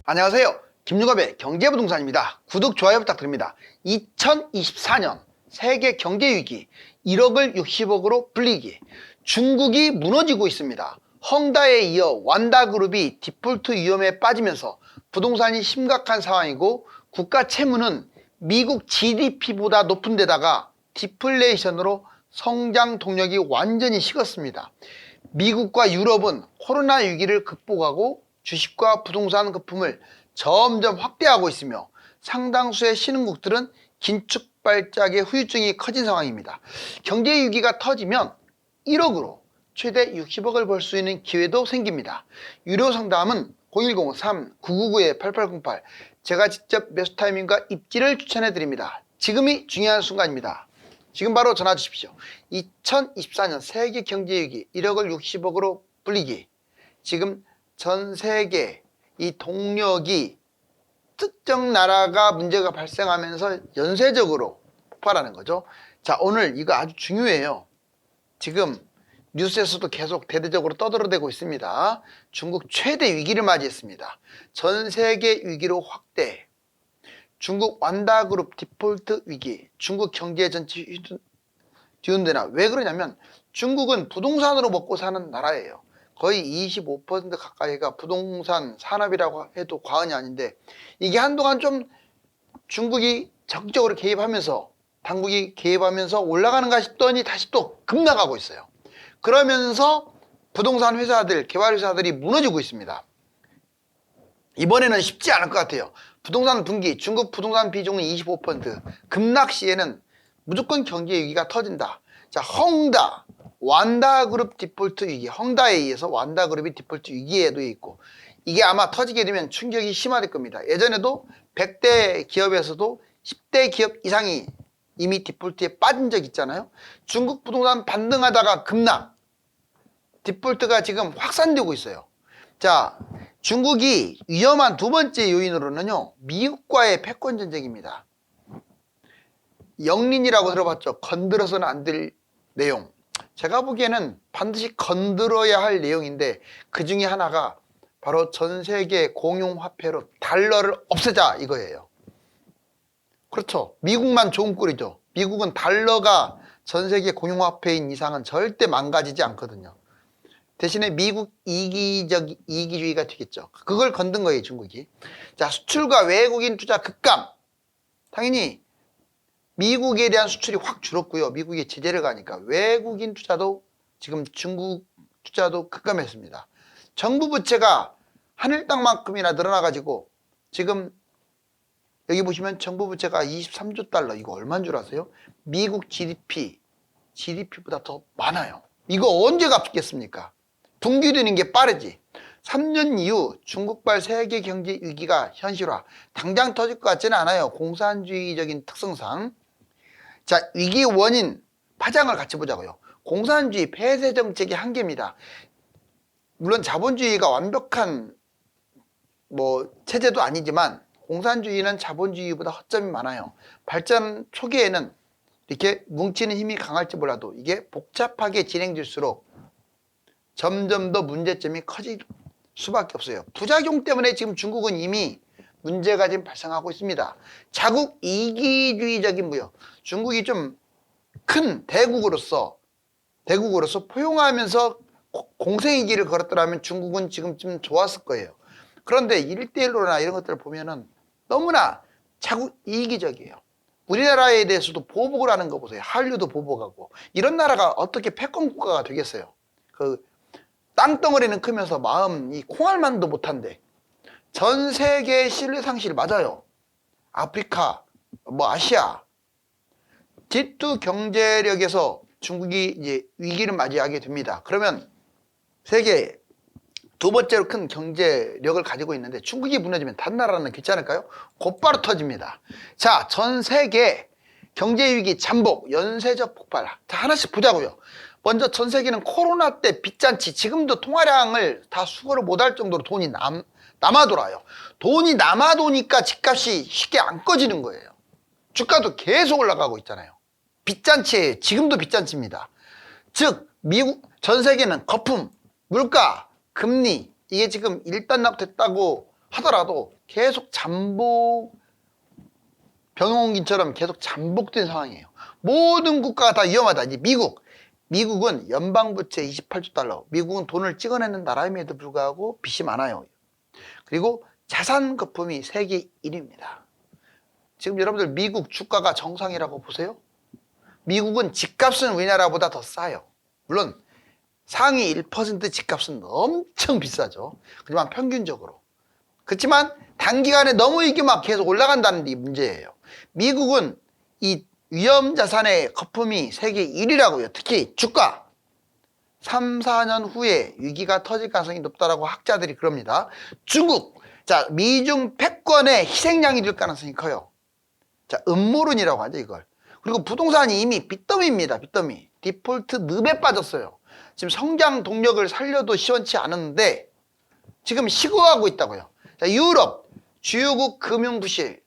안녕하세요. 김유갑의 경제부동산입니다. 구독, 좋아요 부탁드립니다. 2024년 세계 경제위기 1억을 60억으로 불리기, 중국이 무너지고 있습니다. 헝다에 이어 완다그룹이 디폴트 위험에 빠지면서 부동산이 심각한 상황이고, 국가 채무는 미국 GDP보다 높은 데다가 디플레이션으로 성장 동력이 완전히 식었습니다. 미국과 유럽은 코로나 위기를 극복하고 주식과 부동산 거품을 점점 확대하고 있으며, 상당수의 신흥국들은 긴축 발작의 후유증이 커진 상황입니다. 경제 위기가 터지면 1억으로 최대 60억을 벌 수 있는 기회도 생깁니다. 유료 상담은 010-3999-8808, 제가 직접 매수 타이밍과 입지를 추천해 드립니다. 지금이 중요한 순간입니다. 지금 바로 전화 주십시오. 2024년 세계 경제 위기 1억을 60억으로 불리기. 지금 전 세계 이 동력이 특정 나라가 문제가 발생하면서 연쇄적으로 폭발하는 거죠. 자, 오늘 이거 아주 중요해요. 지금 뉴스에서도 계속 대대적으로 떠들어대고 있습니다. 중국 최대 위기를 맞이했습니다. 전 세계 위기로 확대. 중국 완다그룹 디폴트 위기, 중국 경제 전체 뒤흔드나. 왜 그러냐면 중국은 부동산으로 먹고 사는 나라예요. 거의 25% 가까이가 부동산 산업이라고 해도 과언이 아닌데, 이게 한동안 좀 중국이 적극적으로 개입하면서, 당국이 개입하면서 올라가는가 싶더니 다시 또 급락하고 있어요. 그러면서 부동산 회사들, 개발 회사들이 무너지고 있습니다. 이번에는 쉽지 않을 것 같아요. 부동산 분기, 중국 부동산 비중은 25%, 급락 시에는 무조건 경제 위기가 터진다. 자, 헝다, 완다그룹 디폴트 위기, 헝다에 의해서 완다그룹이 디폴트 위기에도 있고, 이게 아마 터지게 되면 충격이 심화될 겁니다. 예전에도 100대 기업에서도 10대 기업 이상이 이미 디폴트에 빠진 적 있잖아요. 중국 부동산 반등하다가 급락, 디폴트가 지금 확산되고 있어요. 자, 중국이 위험한 두 번째 요인으로는요, 미국과의 패권 전쟁입니다. 영린이라고 들어봤죠? 건드려서는 안 될 내용. 제가 보기에는 반드시 건드려야 할 내용인데, 그 중에 하나가 바로 전 세계 공용화폐로 달러를 없애자 이거예요. 그렇죠. 미국만 좋은 꼴이죠. 미국은 달러가 전 세계 공용화폐인 이상은 절대 망가지지 않거든요. 대신에 미국 이기주의가 되겠죠. 그걸 건든 거예요, 중국이. 자, 수출과 외국인 투자 급감. 당연히 미국에 대한 수출이 확 줄었고요. 미국이 제재를 가니까 외국인 투자도, 지금 중국 투자도 급감했습니다. 정부 부채가 하늘 땅만큼이나 늘어나가지고, 지금 여기 보시면 정부 부채가 23조 달러, 이거 얼마인 줄 아세요? 미국 GDP보다 더 많아요. 이거 언제 갚겠습니까? 분기되는 게 빠르지. 3년 이후 중국발 세계 경제 위기가 현실화. 당장 터질 것 같지는 않아요. 공산주의적인 특성상. 자, 위기 원인, 파장을 같이 보자고요. 공산주의 폐쇄 정책의 한계입니다. 물론 자본주의가 완벽한 체제도 아니지만, 공산주의는 자본주의보다 허점이 많아요. 발전 초기에는 이렇게 뭉치는 힘이 강할지 몰라도, 이게 복잡하게 진행될수록 점점 더 문제점이 커질 수밖에 없어요. 부작용 때문에 지금 중국은 이미 문제가 지금 발생하고 있습니다. 자국 이기주의적인 무역. 중국이 좀 큰 대국으로서 포용하면서 공생의 길을 걸었더라면 중국은 지금쯤 좋았을 거예요. 그런데 1대1로나 이런 것들을 보면은 너무나 자국 이기적이에요. 우리나라에 대해서도 보복을 하는 거 보세요. 한류도 보복하고. 이런 나라가 어떻게 패권 국가가 되겠어요? 그 땅덩어리는 크면서 마음, 이 콩알만도 못한데. 전 세계 신뢰 상실 맞아요. 아프리카, 아시아 G2 경제력에서 중국이 이제 위기를 맞이하게 됩니다. 그러면 세계 두 번째로 큰 경제력을 가지고 있는데, 중국이 무너지면 다른 나라는 괜찮을까요? 곧바로 터집니다. 자, 전 세계 경제위기 잠복, 연쇄적 폭발. 자, 하나씩 보자고요. 먼저 전 세계는 코로나 때 빚잔치, 지금도 통화량을 다 수거를 못할 정도로 돈이 남아돌아요. 돈이 남아도니까 집값이 쉽게 안 꺼지는 거예요. 주가도 계속 올라가고 있잖아요. 빚잔치에 지금도 빚잔치입니다. 즉 미국 전 세계는 거품, 물가, 금리, 이게 지금 일단락됐다고 하더라도 계속 병원기처럼 계속 잠복된 상황이에요. 모든 국가가 다 위험하다. 이제 미국은 연방부채 28조 달러. 미국은 돈을 찍어내는 나라임에도 불구하고 빚이 많아요. 그리고 자산 거품이 세계 1위입니다. 지금 여러분들 미국 주가가 정상이라고 보세요? 미국은 집값은 우리나라보다 더 싸요. 물론 상위 1% 집값은 엄청 비싸죠. 하지만 평균적으로. 그렇지만 단기간에 너무 이게 막 계속 올라간다는 게 문제예요. 미국은 이 위험자산의 거품이 세계 1위라고요. 특히 주가. 3, 4년 후에 위기가 터질 가능성이 높다라고 학자들이 그럽니다. 중국. 자, 미중 패권의 희생양이 될 가능성이 커요. 자, 음모론이라고 하죠, 이걸. 그리고 부동산이 이미 빚더미입니다, 빚더미. 디폴트 늪에 빠졌어요. 지금 성장 동력을 살려도 시원치 않은데 지금 식어가고 있다고요. 자, 유럽, 주요국 금융 부실.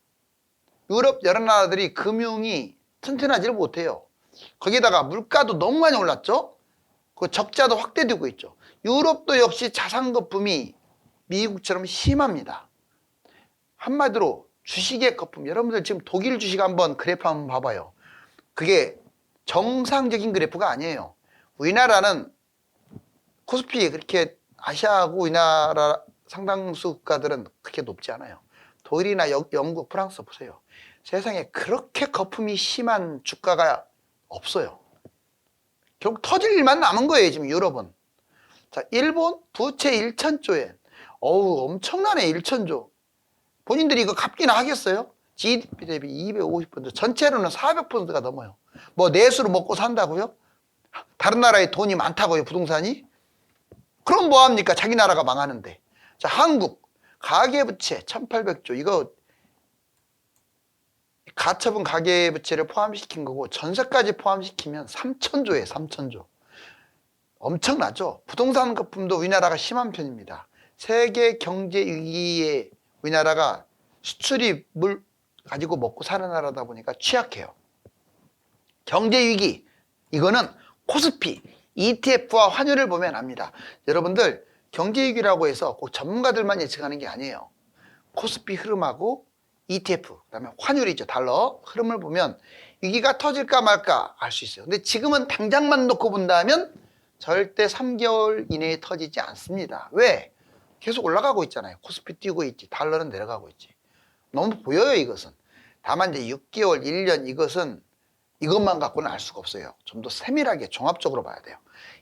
유럽 여러 나라들이 금융이 튼튼하지를 못해요. 거기다가 물가도 너무 많이 올랐죠? 그 적자도 확대되고 있죠. 유럽도 역시 자산 거품이 미국처럼 심합니다. 한마디로 주식의 거품. 여러분들 지금 독일 주식 한번 그래프 한번 봐봐요. 그게 정상적인 그래프가 아니에요. 우리나라는 코스피 그렇게 아시아하고 우리나라 상당수 국가들은 그렇게 높지 않아요. 독일이나 영국, 프랑스 보세요. 세상에 그렇게 거품이 심한 주가가 없어요. 결국 터질 일만 남은 거예요, 지금 유럽은. 자, 일본 부채 1,000조엔. 어우, 엄청나네, 1,000조. 본인들이 이거 갚기나 하겠어요? GDP 대비 250%, 전체로는 400%가 넘어요. 뭐 내수로 먹고 산다고요? 다른 나라에 돈이 많다고요, 부동산이? 그럼 뭐합니까? 자기 나라가 망하는데. 자, 한국 가계부채 1,800조. 이거 가처분 가계부채를 포함시킨 거고 전세까지 포함시키면 3,000조예요, 3,000조. 엄청나죠? 부동산 거품도 우리나라가 심한 편입니다. 세계 경제 위기에 우리나라가 수출이 물 가지고 먹고 사는 나라다 보니까 취약해요. 경제 위기, 이거는 코스피, ETF와 환율을 보면 압니다. 여러분들 경제 위기라고 해서 꼭 전문가들만 예측하는 게 아니에요. 코스피 흐름하고 ETF, 그다음에 환율이죠, 달러 흐름을 보면 위기가 터질까 말까 알 수 있어요. 근데 지금은 당장만 놓고 본다면 절대 3개월 이내에 터지지 않습니다. 왜? 계속 올라가고 있잖아요. 코스피 뛰고 있지, 달러는 내려가고 있지. 너무 보여요, 이것은. 다만 이제 6개월, 1년 이것만 갖고는 알 수가 없어요. 좀 더 세밀하게 종합적으로 봐야 돼요.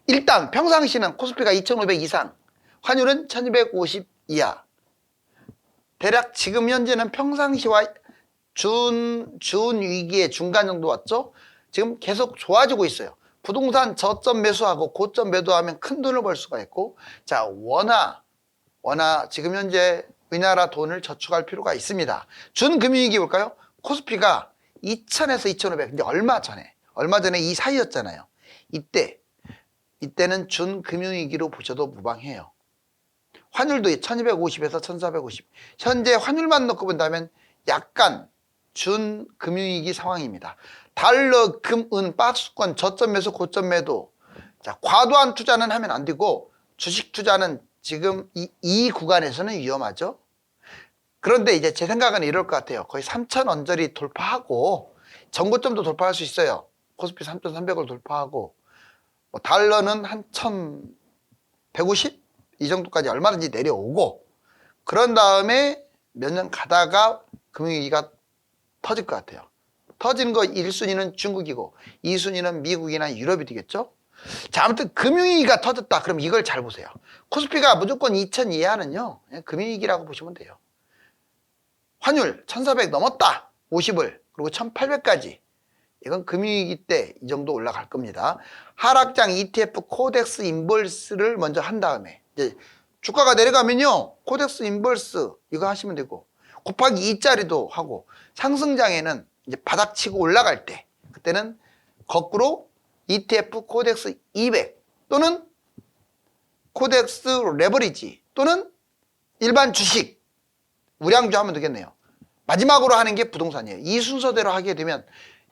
일단 평상시는 코스피가 2,500 이상, 환율은 1,250 이하. 대략 지금 현재는 평상시와 준 위기의 중간 정도 왔죠? 지금 계속 좋아지고 있어요. 부동산 저점 매수하고 고점 매도하면 큰 돈을 벌 수가 있고, 자, 원화 지금 현재 우리나라 돈을 저축할 필요가 있습니다. 준금융위기 볼까요? 코스피가 2,000에서 2,500, 근데 얼마 전에 이 사이였잖아요. 이때는 준금융위기로 보셔도 무방해요. 환율도 1,250에서 1,450. 현재 환율만 놓고 본다면 약간 준금융위기 상황입니다. 달러, 금, 은, 박스권, 저점 매수, 고점 매도. 자, 과도한 투자는 하면 안 되고 주식 투자는 지금 이 구간에서는 위험하죠. 그런데 이제 제 생각은 이럴 것 같아요. 거의 3,000 언저리 돌파하고 전고점도 돌파할 수 있어요. 코스피 3,300을 돌파하고 뭐 달러는 한 1,150? 이 정도까지 얼마든지 내려오고 그런 다음에 몇 년 가다가 금융위기가 터질 것 같아요. 터진 거 1순위는 중국이고 2순위는 미국이나 유럽이 되겠죠. 자, 아무튼 금융위기가 터졌다. 그럼 이걸 잘 보세요. 코스피가 무조건 2,000 이하는요, 금융위기라고 보시면 돼요. 환율 1,400 넘었다. 50을. 그리고 1,800까지. 이건 금융위기 때 이 정도 올라갈 겁니다. 하락장 ETF 코덱스 인버스를 먼저 한 다음에 이제 주가가 내려가면요, 코덱스 인버스 이거 하시면 되고 곱하기 2짜리도 하고 상승장에는 이제 바닥치고 올라갈 때 그때는 거꾸로 ETF 코덱스 200 또는 코덱스 레버리지 또는 일반 주식 우량주 하면 되겠네요. 마지막으로 하는 게 부동산이에요. 이 순서대로 하게 되면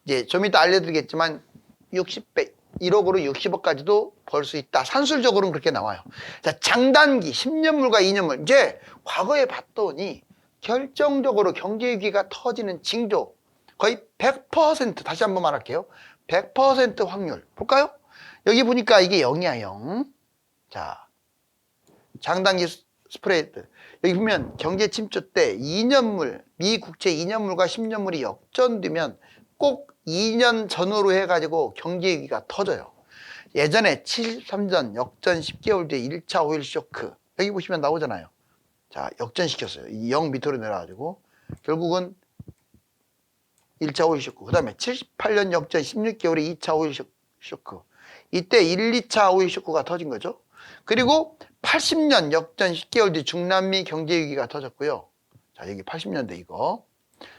이제 좀 이따 알려드리겠지만 60배 1억으로 60억까지도 벌 수 있다. 산술적으로는 그렇게 나와요. 자, 장단기 10년물과 2년물. 이제 과거에 봤더니 결정적으로 경제위기가 터지는 징조 거의 100% 다시 한번 말할게요. 100% 확률 볼까요? 여기 보니까 이게 0이야 0. 자, 장단기 스프레드 여기 보면 경제 침투 때 2년물 미국채 2년물과 10년물이 역전되면 꼭 2년 전후로 해가지고 경제위기가 터져요. 예전에 73년 역전 10개월 뒤에 1차 오일 쇼크 여기 보시면 나오잖아요. 자, 역전시켰어요. 0 밑으로 내려가지고 결국은 1차 오일 쇼크. 그 다음에 78년 역전 16개월에 2차 오일 쇼크. 이때 1, 2차 오일 쇼크가 터진 거죠. 그리고 80년 역전 10개월 뒤 중남미 경제위기가 터졌고요. 자, 여기 80년대 이거.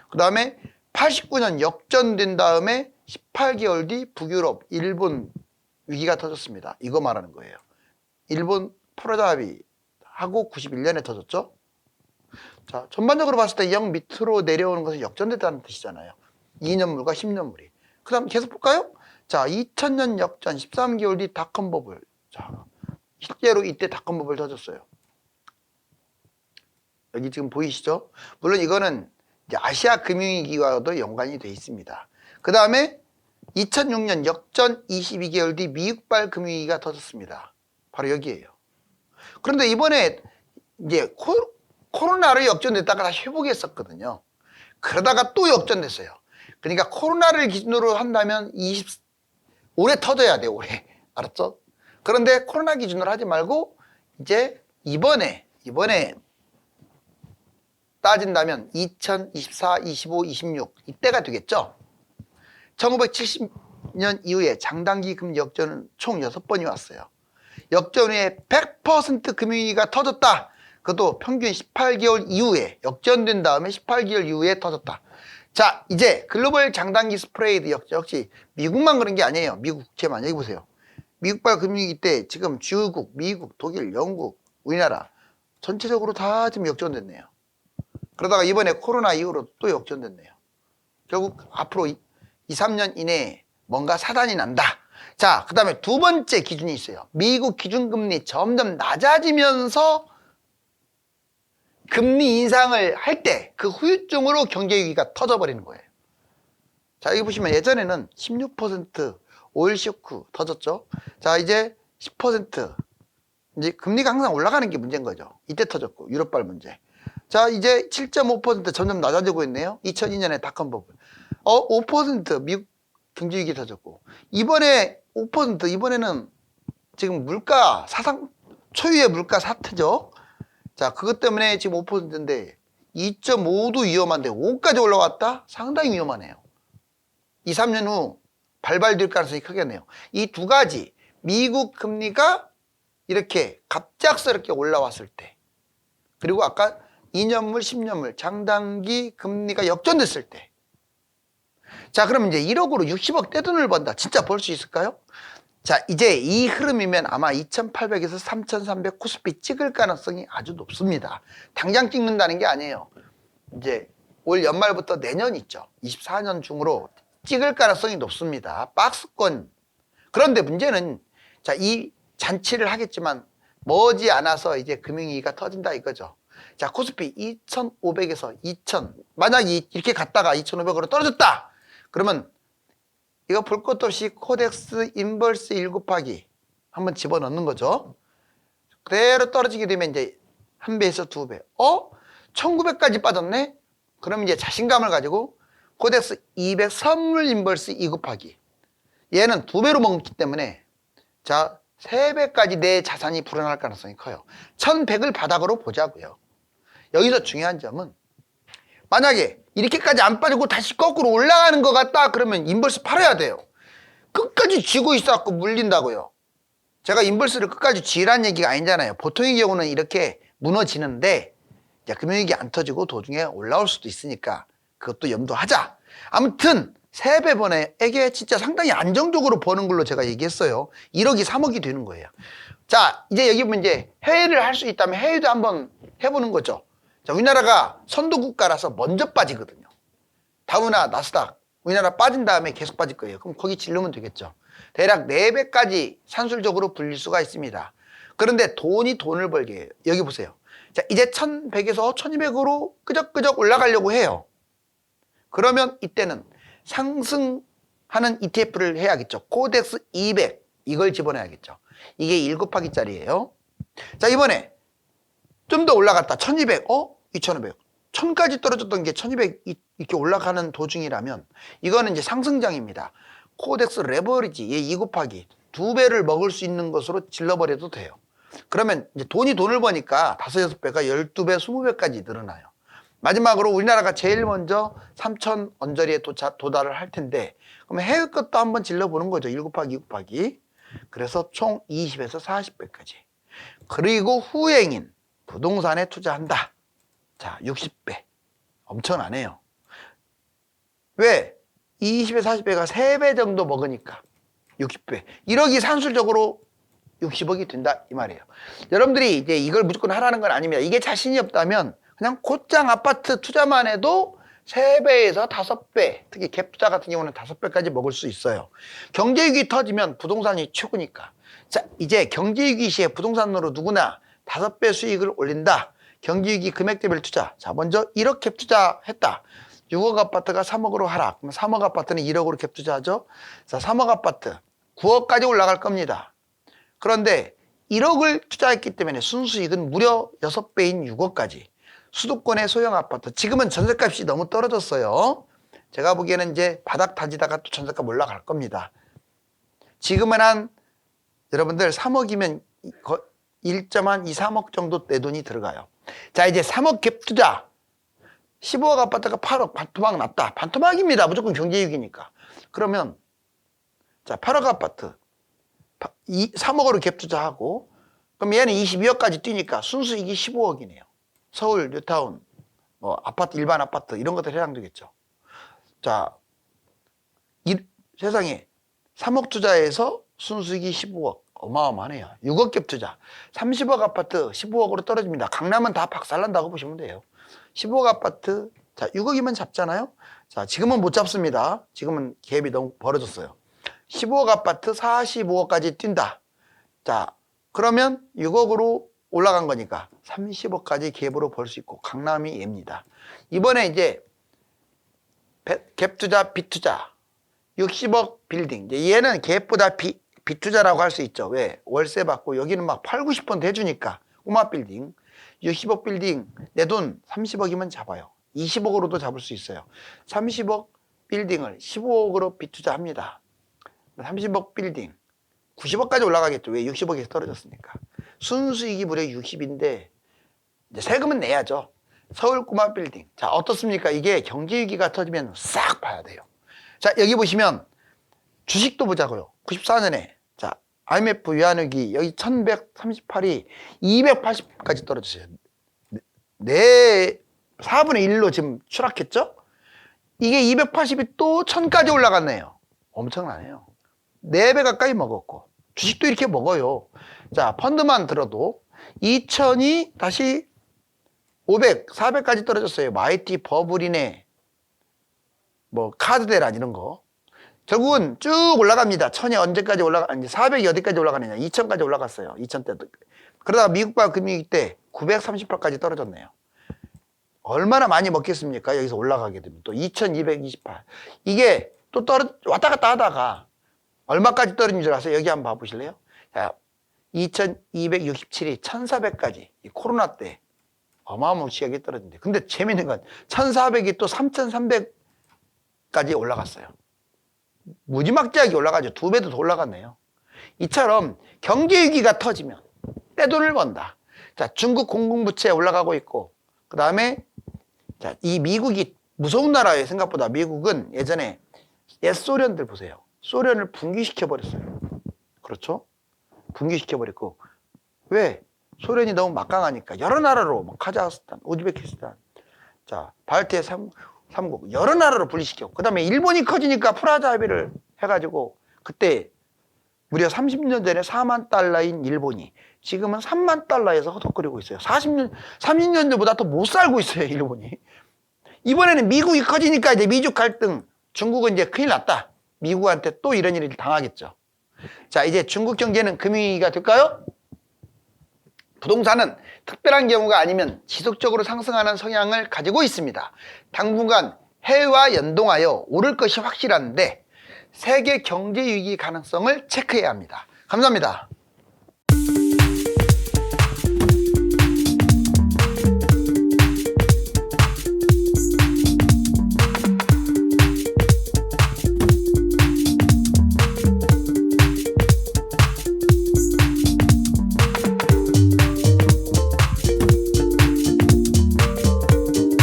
그 다음에 89년 역전된 다음에 18개월 뒤 북유럽, 일본 위기가 터졌습니다. 이거 말하는 거예요. 일본 포로자비 하고 91년에 터졌죠. 자, 전반적으로 봤을 때 0 밑으로 내려오는 것은 역전됐다는 뜻이잖아요. 2년물과 10년물이. 그 다음 계속 볼까요? 자, 2000년 역전 13개월 뒤 닷컴 버블. 자, 실제로 이때 닷컴 버블 터졌어요. 여기 지금 보이시죠? 물론 이거는 이제 아시아 금융위기와도 연관이 돼 있습니다. 그 다음에 2006년 역전 22개월 뒤 미국발 금융위기가 터졌습니다. 바로 여기에요. 그런데 이번에 이제 코로나로 역전됐다가 다시 회복했었거든요. 그러다가 또 역전됐어요. 그러니까 코로나를 기준으로 한다면 올해 터져야 돼, 올해. 알았죠? 그런데 코로나 기준으로 하지 말고 이제 이번에 따진다면 2024, 25, 26 이때가 되겠죠. 1970년 이후에 장단기 금리 역전은 총 6번이 왔어요. 역전 후에 100% 금융위기가 터졌다. 그것도 평균 18개월 이후에 역전된 다음에 18개월 이후에 터졌다. 자, 이제 글로벌 장단기 스프레이드 역시 미국만 그런 게 아니에요. 미국 국채만 여기 보세요. 미국발 금융위기 때 지금 주요국, 미국, 독일, 영국, 우리나라 전체적으로 다 지금 역전됐네요. 그러다가 이번에 코로나 이후로 또 역전됐네요. 결국 앞으로 2, 3년 이내에 뭔가 사단이 난다. 자, 그 다음에 두 번째 기준이 있어요. 미국 기준금리 점점 낮아지면서 금리 인상을 할 때 그 후유증으로 경제위기가 터져버리는 거예요. 자, 여기 보시면 예전에는 16% 오일 쇼크 터졌죠. 자, 이제 10% 이제 금리가 항상 올라가는 게 문제인 거죠. 이때 터졌고 유럽발 문제. 자, 이제 7.5% 점점 낮아지고 있네요. 2002년에 닷컴 버블. 5% 미국 경제위기 터졌고 이번에 5% 이번에는 지금 물가 사상 초유의 물가 사태죠. 자, 그것 때문에 지금 5%인데 2.5도 위험한데 5까지 올라왔다? 상당히 위험하네요. 2, 3년 후 발발될 가능성이 크겠네요. 이 두 가지 미국 금리가 이렇게 갑작스럽게 올라왔을 때 그리고 아까 2년물, 10년물 장단기 금리가 역전됐을 때 자, 그럼 이제 1억으로 60억 떼돈을 번다. 진짜 벌 수 있을까요? 자, 이제 이 흐름이면 아마 2800에서 3300 코스피 찍을 가능성이 아주 높습니다. 당장 찍는다는 게 아니에요. 이제 올 연말부터 내년 있죠. 24년 중으로 찍을 가능성이 높습니다. 박스권. 그런데 문제는 자, 이 잔치를 하겠지만 머지않아서 이제 금융위기가 터진다 이거죠. 자, 코스피 2500에서 2000 만약에 이렇게 갔다가 2500으로 떨어졌다. 그러면 이거 볼 것도 없이 코덱스 인버스 1 곱하기 한번 집어넣는 거죠. 그대로 떨어지게 되면 이제 1배에서 2배. 1900까지 빠졌네? 그럼 이제 자신감을 가지고 코덱스 200 선물 인버스 2 곱하기. 얘는 2배로 먹기 때문에 자, 3배까지 내 자산이 불어날 가능성이 커요. 1100을 바닥으로 보자고요. 여기서 중요한 점은 만약에 이렇게까지 안 빠지고 다시 거꾸로 올라가는 것 같다 그러면 인버스 팔아야 돼요. 끝까지 쥐고 있어갖고 물린다고요. 제가 인버스를 끝까지 쥐라는 얘기가 아니잖아요. 보통의 경우는 이렇게 무너지는데 이제 금융위기 안 터지고 도중에 올라올 수도 있으니까 그것도 염두하자. 아무튼 3배 번에 이게 진짜 상당히 안정적으로 버는 걸로 제가 얘기했어요. 1억이 3억이 되는 거예요. 자, 이제 여기 보면 이제 해외를 할 수 있다면 해외도 한번 해보는 거죠. 자, 우리나라가 선도국가라서 먼저 빠지거든요. 다우나 나스닥 우리나라 빠진 다음에 계속 빠질 거예요. 그럼 거기 질르면 되겠죠. 대략 4배까지 산술적으로 불릴 수가 있습니다. 그런데 돈을 벌게 해요. 여기 보세요. 자, 이제 1100에서 1200으로 끄적끄적 올라가려고 해요. 그러면 이때는 상승하는 ETF를 해야겠죠. 코덱스 200 이걸 집어넣어야겠죠. 이게 1 곱하기짜리예요. 자, 이번에 좀 더 올라갔다. 1200, 2500. 1000까지 떨어졌던 게 1200 이렇게 올라가는 도중이라면 이거는 이제 상승장입니다. 코덱스 레버리지, 얘 2 곱하기 2배를 먹을 수 있는 것으로 질러버려도 돼요. 그러면 이제 돈을 버니까 5, 6배가 12배, 20배까지 늘어나요. 마지막으로 우리나라가 제일 먼저 3천 언저리에 도달을 할 텐데 그럼 해외 것도 한번 질러보는 거죠. 1 곱하기 2 곱하기. 그래서 총 20에서 40배까지. 그리고 후행인 부동산에 투자한다. 자, 60배. 엄청나네요. 왜? 20에 40배가 3배 정도 먹으니까 60배. 1억이 산술적으로 60억이 된다 이 말이에요. 여러분들이 이제 이걸 무조건 하라는 건 아닙니다. 이게 자신이 없다면 그냥 곧장 아파트 투자만 해도 3배에서 5배, 특히 갭 투자 같은 경우는 5배까지 먹을 수 있어요. 경제위기 터지면 부동산이 최고니까. 자, 이제 경제위기 시에 부동산으로 누구나 5배 수익을 올린다. 경제위기 금액대별 투자. 자, 먼저 1억 갭 투자했다. 6억 아파트가 3억으로 하락. 그럼 3억 아파트는 1억으로 갭 투자하죠. 자, 3억 아파트 9억까지 올라갈 겁니다. 그런데 1억을 투자했기 때문에 순수익은 무려 6배인 6억까지. 수도권의 소형 아파트. 지금은 전세값이 너무 떨어졌어요. 제가 보기에는 이제 바닥 다지다가 또 전세값 올라갈 겁니다. 지금은 한 여러분들 3억이면 1.2, 3억 정도 내 돈이 들어가요. 자, 이제 3억 갭 투자. 15억 아파트가 8억 반토막 났다. 반토막입니다. 무조건 경제위기니까. 그러면 자, 8억 아파트 3억으로 갭 투자하고 그럼 얘는 22억까지 뛰니까 순수익이 15억이네요. 서울, 뉴타운, 뭐 아파트, 일반 아파트 이런 것들 해당되겠죠. 자, 세상에 3억 투자해서 순수익이 15억. 어마어마하네요. 6억 갭 투자. 30억 아파트 15억으로 떨어집니다. 강남은 다 박살난다고 보시면 돼요. 15억 아파트, 자, 6억이면 잡잖아요. 자, 지금은 못 잡습니다. 지금은 갭이 너무 벌어졌어요. 15억 아파트 45억까지 뛴다. 자, 그러면 6억으로 올라간 거니까 30억까지 갭으로 벌 수 있고 강남이 얘입니다. 이번에 이제 갭 투자, 빚 투자 60억 빌딩. 이제 얘는 갭보다 빚 투자라고 할 수 있죠. 왜? 월세 받고 여기는 막 8, 90% 해주니까 꼬마 빌딩. 60억 빌딩 내 돈 30억이면 잡아요. 20억으로도 잡을 수 있어요. 30억 빌딩을 15억으로 빚 투자합니다. 30억 빌딩 90억까지 올라가겠죠. 왜? 60억에서 떨어졌으니까. 순수익이 무려 60인데 이제 세금은 내야죠. 서울 꼬마 빌딩. 자, 어떻습니까? 이게 경제위기가 터지면 싹 봐야 돼요. 자, 여기 보시면 주식도 보자고요. 94년에 자, IMF 위안위기 여기 1138이 280까지 떨어졌어요. 네, 4분의 1로 지금 추락했죠? 이게 280이 또 1000까지 올라갔네요. 엄청나네요. 4배 가까이 먹었고 주식도 이렇게 먹어요. 자, 펀드만 들어도 2000이 다시 500, 400까지 떨어졌어요. 마이티, 버블이네, 뭐 카드 대란 이런 거. 결국은 쭉 올라갑니다. 1000이 언제까지 이제 400이 어디까지 올라가느냐. 2000까지 올라갔어요. 2000때도. 그러다가 미국발 금융위기 때 938까지 떨어졌네요. 얼마나 많이 먹겠습니까? 여기서 올라가게 되면 또 2228. 이게 또 왔다 갔다 하다가 얼마까지 떨어진 줄 아세요? 여기 한번 봐보실래요? 자, 2267이 1400까지 이 코로나 때 어마무시하게 떨어진대. 근데 재밌는 건 1400이 또 3300까지 올라갔어요. 무지막지하게 올라가죠. 2배도 더 올라갔네요. 이처럼 경제위기가 터지면 떼돈을 번다. 자, 중국 공공부채 올라가고 있고, 그 다음에 자, 이 미국이 무서운 나라예요. 생각보다. 미국은 예전에 옛 소련들 보세요. 소련을 붕괴시켜버렸어요. 그렇죠? 붕괴시켜버렸고. 왜? 소련이 너무 막강하니까 여러 나라로 뭐 카자흐스탄, 우즈베키스탄, 자, 발트해 3국 여러 나라로 분리시켰고, 그 다음에 일본이 커지니까 프라자 합의를 해가지고 그때 무려 30년 전에 4만 달러인 일본이 지금은 3만 달러에서 허덕거리고 있어요. 30년 전보다 더 못 살고 있어요, 일본이. 이번에는 미국이 커지니까 이제 미중 갈등, 중국은 이제 큰일 났다. 미국한테 또 이런 일을 당하겠죠. 자, 이제 중국 경제는 금융위기가 될까요? 부동산은 특별한 경우가 아니면 지속적으로 상승하는 성향을 가지고 있습니다. 당분간 해외와 연동하여 오를 것이 확실한데 세계 경제 위기 가능성을 체크해야 합니다. 감사합니다.